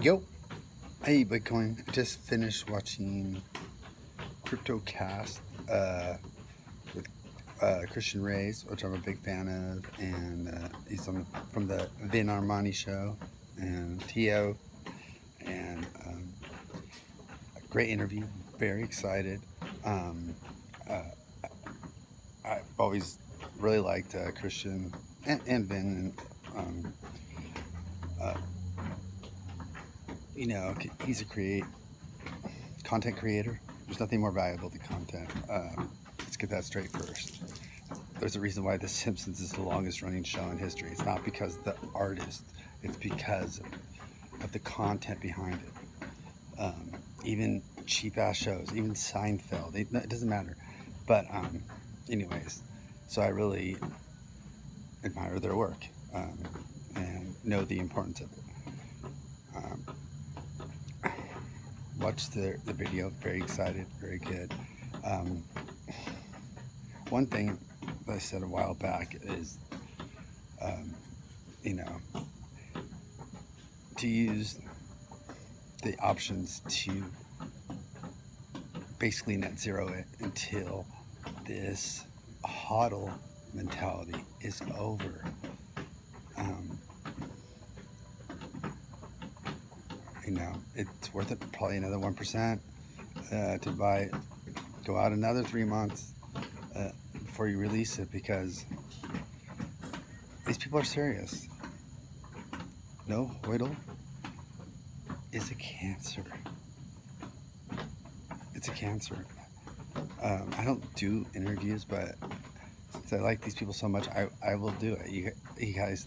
Yo, hey Bitcoin. I just finished watching CryptoCast with Christian Reyes, which I'm a big fan of, and he's from the Vin Armani show, and Tio, and a great interview. Very excited. I've always really liked Christian and Vin, and he's a content creator. There's nothing more valuable than content. Let's get that straight first. There's a reason why The Simpsons is the longest running show in history. It's not because of the artist, it's because of the content behind it. Even cheap ass shows, even Seinfeld, it doesn't matter. But anyways, so I really admire their work and know the importance of it. Watched the video, very excited, very good. One thing that I said a while back is, to use the options to basically net zero it until this hodl mentality is over. It's worth it, probably another 1% to go out another 3 months before you release it, because these people are serious. No, hodl is a cancer. It's a cancer. I don't do interviews, but since I like these people so much, I will do it. You guys,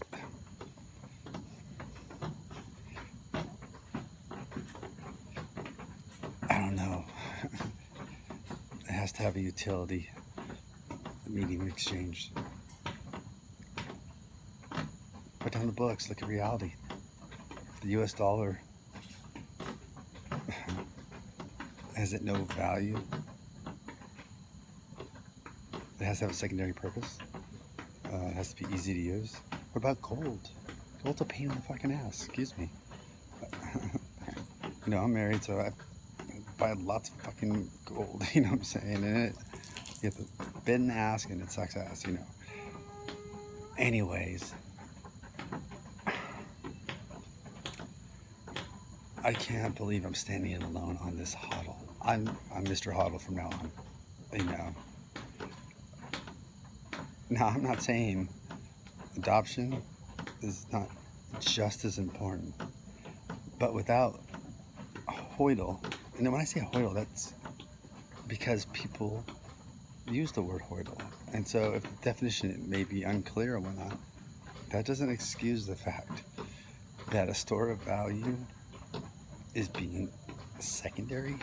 I don't know. It has to have a utility, medium exchange. Put down the books, look at reality. The US dollar, has it no value? It has to have a secondary purpose. It has to be easy to use. What about gold? Gold's a pain in the fucking ass, excuse me. I'm married, so I buy lots of fucking gold, you know what I'm saying? And you have to bid and ask, and it sucks ass, Anyways, I can't believe I'm standing alone on this hodl. I'm Mr. Hodl from now on, Now, I'm not saying adoption is not just as important, but without hodl, and when I say hodl, that's because people use the word hodl, and so if the definition may be unclear or whatnot, that doesn't excuse the fact that a store of value is being secondary.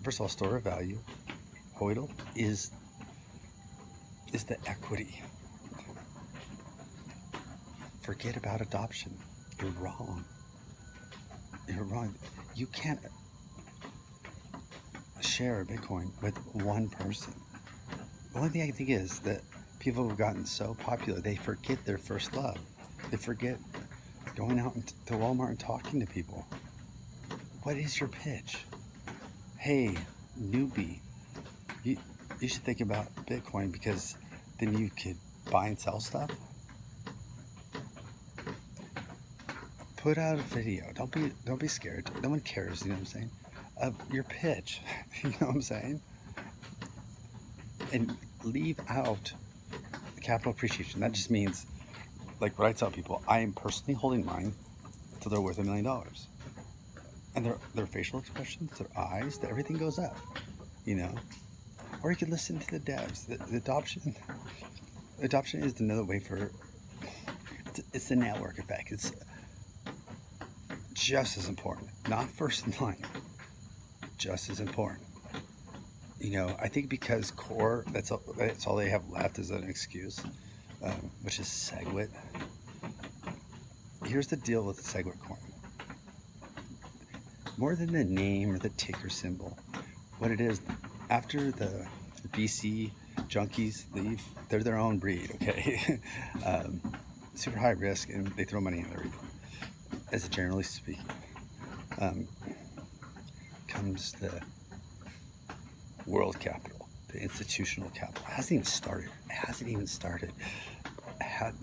First of all, store of value, hodl, is the equity. Forget about adoption. You're wrong. You're wrong. You can't share a Bitcoin with one person. The only thing I think is that people have gotten so popular, they forget their first love. They forget going out to Walmart and talking to people. What is your pitch? Hey, newbie, you should think about Bitcoin, because then you could buy and sell stuff. Put out a video. Don't be scared. No one cares, you know what I'm saying? Of your pitch, you know what I'm saying? And leave out the capital appreciation. That just means, like what I tell people, I am personally holding mine till they're worth $1 million. And their facial expressions, their eyes, everything goes up, Or you could listen to the devs. The adoption is another way for, it's the network effect. It's just as important, not first in line, just as important. I think because core, that's all they have left is an excuse, which is SegWit. Here's the deal with the SegWit coin. More than the name or the ticker symbol, what it is, after the VC junkies leave, they're their own breed, okay? Super high risk, and they throw money at everything. as generally speaking, comes the world capital, the institutional capital. It hasn't even started.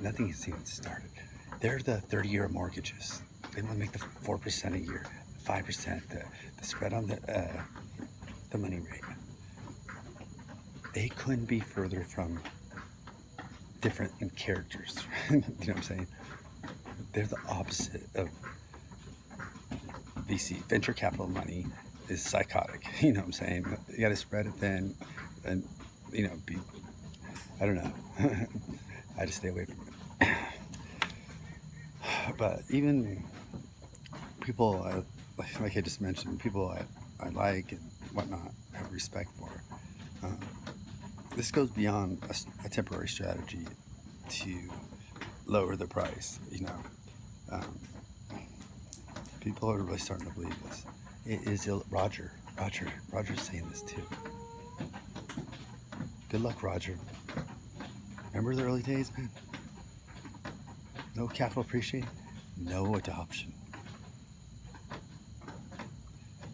Nothing has even started. They're the 30-year mortgages. They want to make the 4% a year, 5%, the spread on the money rate. They couldn't be further from different in characters. You know what I'm saying? They're the opposite of VC. Venture capital money is psychotic. You know what I'm saying? You got to spread it thin, and I don't know. I just stay away from it. But even people, like I just mentioned, people I like and whatnot, have respect for. This goes beyond a temporary strategy to lower the price. People are really starting to believe this. It is Roger's saying this too. Good luck, Roger. Remember the early days, man? No capital appreciation, no adoption.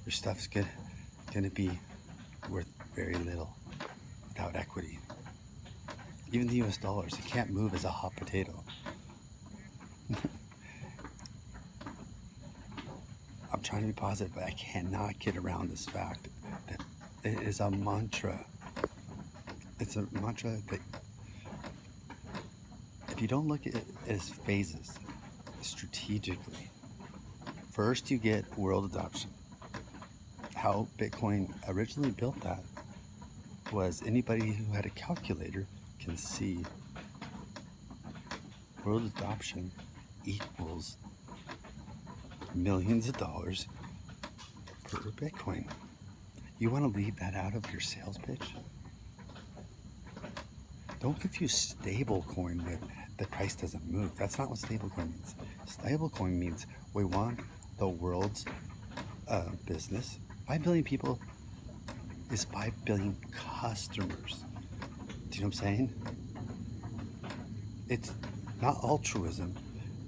Your stuff's gonna be worth very little without equity. Even the US dollars, it can't move as a hot potato. I'm trying to be positive, but I cannot get around this fact that it is a mantra. It's a mantra that, if you don't look at it as phases, strategically, first you get world adoption. How Bitcoin originally built that was anybody who had a calculator can see world adoption equals millions of dollars per Bitcoin. You want to leave that out of your sales pitch? Don't confuse stable coin with the price doesn't move. That's not what stable coin means. Stable coin means we want the world's business. 5 billion people is 5 billion customers. Do you know what I'm saying? It's not altruism.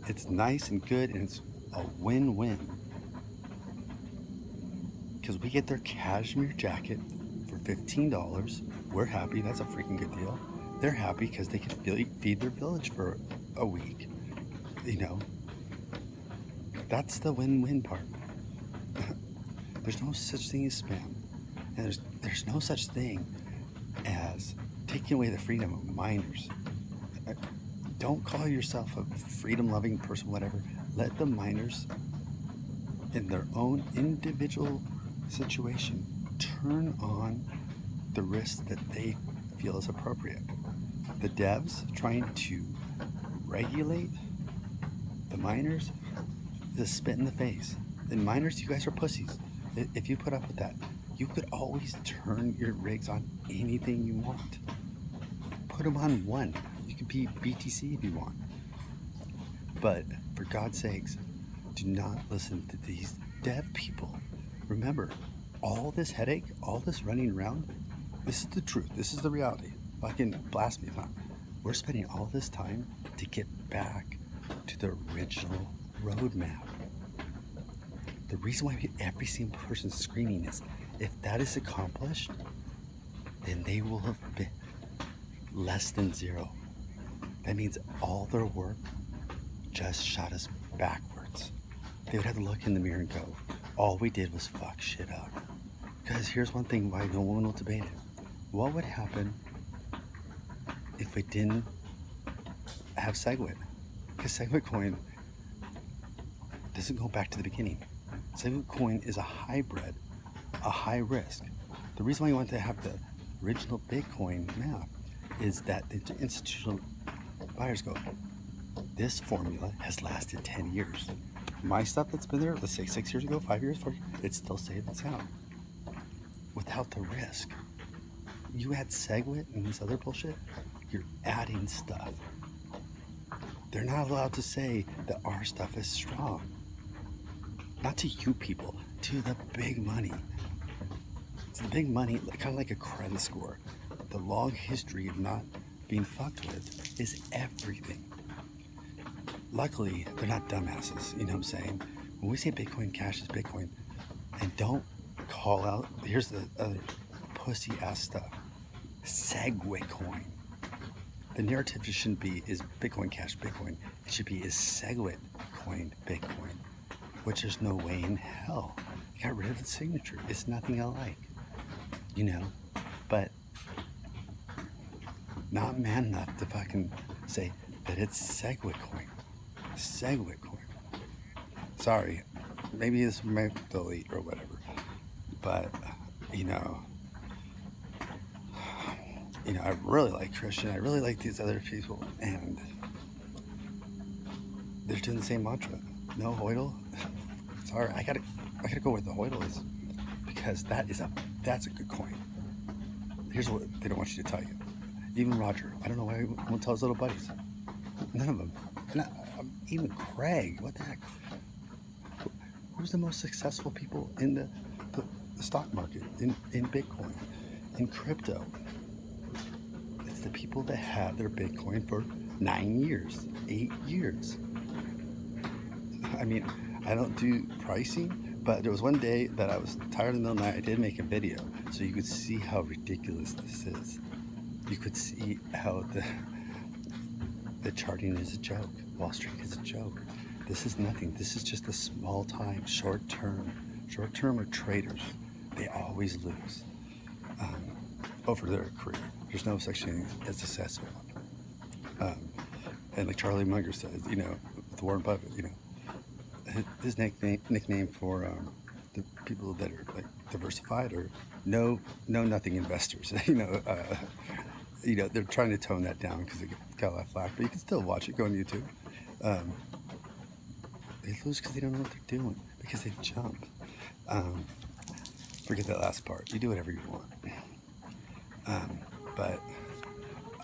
It's nice and good, and it's a win-win. Because we get their cashmere jacket for $15. We're happy. That's a freaking good deal. They're happy because they can feed their village for a week. That's the win-win part. There's no such thing as spam. And there's no such thing as taking away the freedom of miners. Don't call yourself a freedom-loving person, whatever. Let the miners, in their own individual situation, turn on the risk that they feel is appropriate. The devs trying to regulate the miners is a spit in the face. And miners, you guys are pussies. If you put up with that, you could always turn your rigs on anything you want. Put them on one. You could be BTC if you want. But for God's sakes, do not listen to these dev people. Remember, all this headache, all this running around, this is the truth. This is the reality. Fucking blast me, man. We're spending all this time to get back to the original roadmap. The reason why every single person's screaming is, if that is accomplished, then they will have been less than zero. That means all their work just shot us backwards. They would have to look in the mirror and go, all we did was fuck shit up. Because here's one thing why no one will debate it. What would happen if we didn't have SegWit? Because SegWit coin doesn't go back to the beginning. SegWit coin is a hybrid, a high risk. The reason why you want to have the original Bitcoin map is that the institutional buyers go, this formula has lasted 10 years. My stuff that's been there, let's say 6 years ago, 5 years, 4 years, it's still safe and sound. Without the risk. You add SegWit and this other bullshit, you're adding stuff. They're not allowed to say that our stuff is strong. Not to you people, to the big money. It's the big money, kind of like a credit score. The long history of not being fucked with is everything. luckily, they're not dumbasses. You know what I'm saying? When we say Bitcoin Cash is Bitcoin, and don't call out, here's the other pussy ass stuff. Segway coin. The narrative just shouldn't be is Bitcoin Cash Bitcoin. It should be is Segwit coin Bitcoin, which there's no way in hell. I got rid of the signature. It's nothing alike, you know. But not man enough to fucking say that it's Segwit coin. Segwit coin. Sorry, maybe this might delete or whatever. But you know, I really like Christian. I really like these other people, and they're doing the same mantra. No hodl. Sorry, I gotta go where the hodl is, because that's a good coin. Here's what they don't want you to tell you. Even Roger, I don't know why he won't tell his little buddies. None of them. Even Craig. What the heck? Who's the most successful people in the stock market, in Bitcoin, in crypto? It's the people that had their Bitcoin for 9 years, 8 years. I mean, I don't do pricing, but there was one day that I was tired in the middle of the night. I did make a video so you could see how ridiculous this is. You could see how the charting is a joke. Wall Street is a joke. This is nothing. This is just a small time, short term are traders. They always lose over their career. There's no such thing as successful. And like Charlie Munger says, you know, with Warren Buffett, you know, his nickname for the people that are like diversified or know nothing investors. You know, they're trying to tone that down because it got a lot of flack, but you can still watch it. Go on YouTube. They lose because they don't know what they're doing, because they jump. Forget that last part. You do whatever you want. But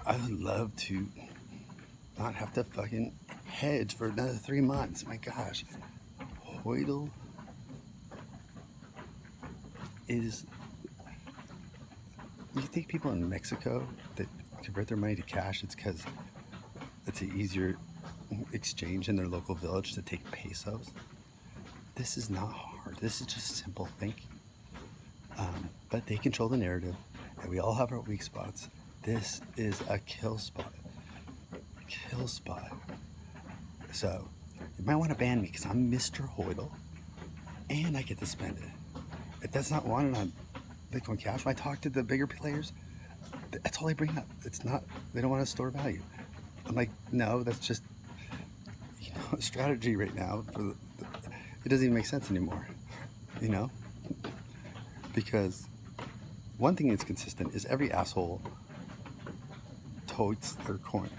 I would love to not have to fucking hedge for another 3 months. My gosh. Hodl is... You think people in Mexico that convert their money to cash, it's because it's an easier exchange in their local village to take pesos? This is not hard. This is just simple thinking. But they control the narrative, and we all have our weak spots. This is a kill spot. Kill spot. So, you might want to ban me because I'm Mr. Hodl, and I get to spend it. If that's not wanted on Bitcoin Cash, when I talk to the bigger players, that's all they bring up. It's not, they don't want to store value. I'm like, no, that's just, you know, a strategy right now. It doesn't even make sense anymore, you know? Because one thing that's consistent is every asshole totes their coin,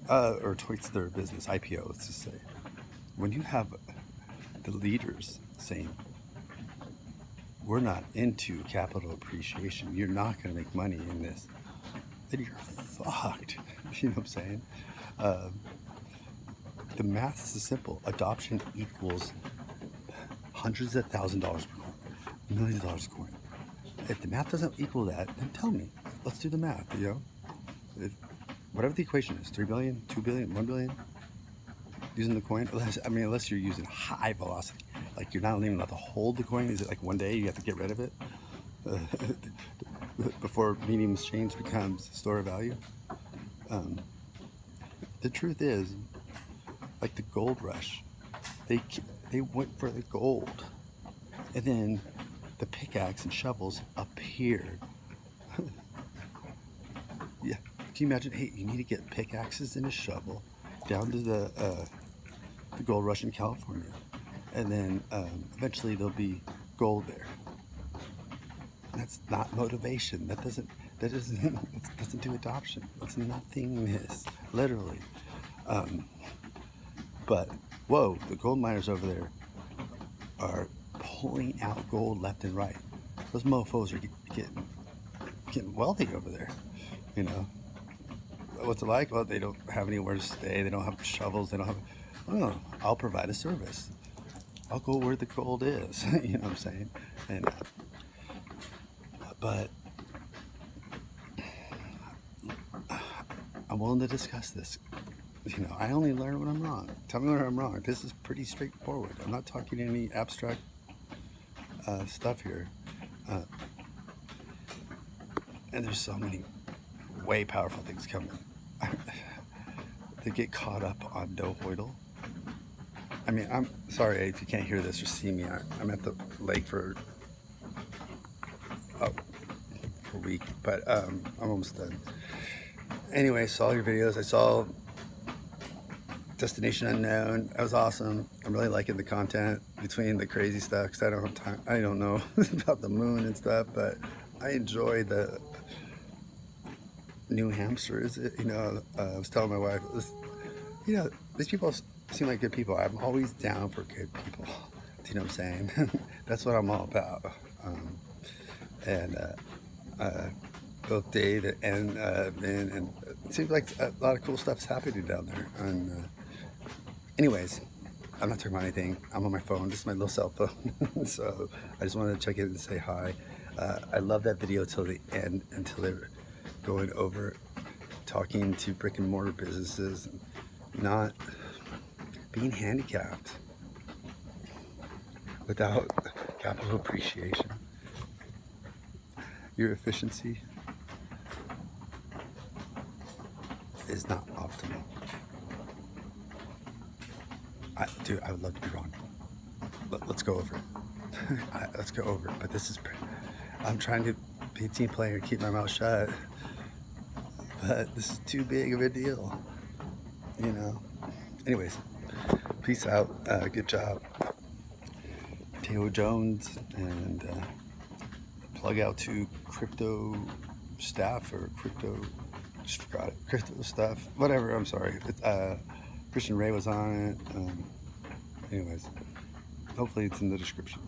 or totes their business, IPO, let's just say. When you have the leaders saying, we're not into capital appreciation, you're not going to make money in this, then you're fucked. You know what I'm saying? The math is simple. Adoption equals hundreds of $1,000s per coin, millions of dollars a coin. If the math doesn't equal that, then tell me. Let's do the math, you know? Whatever the equation is, 3 billion, 2 billion, 1 billion, using the coin, unless you're using high velocity. Like you're not even allowed to hold the coin. Is it like one day you have to get rid of it before medium exchange becomes store of value? The truth is, like the gold rush, they went for the gold, and then the pickaxe and shovels appeared. Yeah, can you imagine? Hey, you need to get pickaxes and a shovel down to the gold rush in California, and then eventually there'll be gold there. That's not motivation. That doesn't do adoption. It's nothingness, literally. But whoa, the gold miners over there are pulling out gold left and right. Those mofos are getting wealthy over there. You know, what's it like? Well, they don't have anywhere to stay. They don't have shovels. They don't have. Oh, I'll provide a service. I'll go where the gold is. You know what I'm saying? And but I'm willing to discuss this. you know, I only learn when I'm wrong. Tell me where I'm wrong. This is pretty straightforward. I'm not talking any abstract stuff here. And there's so many way powerful things coming. They get caught up on no hodl. I mean, I'm sorry if you can't hear this or see me. I'm at the lake for a week, but I'm almost done. Anyway, saw your videos. I saw Destination Unknown. That was awesome. I'm really liking the content between the crazy stuff because I don't have time. I don't know about the moon and stuff, but I enjoy the new hamsters. You know, I was telling my wife, you know, these people seem like good people. I'm always down for good people. Do you know what I'm saying? That's what I'm all about. Both Dave and Ben, and it seems like a lot of cool stuff's happening down there. And anyways, I'm not talking about anything. I'm on my phone. This is my little cell phone. So I just wanted to check in and say hi. I love that video till the end, until they're going over talking to brick and mortar businesses, not being handicapped without capital appreciation. Your efficiency is not optimal. Dude, I would love to be wrong. Let's go over it. Let's go over it. But this is, I'm trying to be a team player, keep my mouth shut. But this is too big of a deal, you know. Anyways, peace out. Good job, Theo Jones, and plug out to crypto staff or crypto. Just forgot it. Crypto stuff. Whatever. I'm sorry. Christian Ray was on it. Anyways, hopefully it's in the description.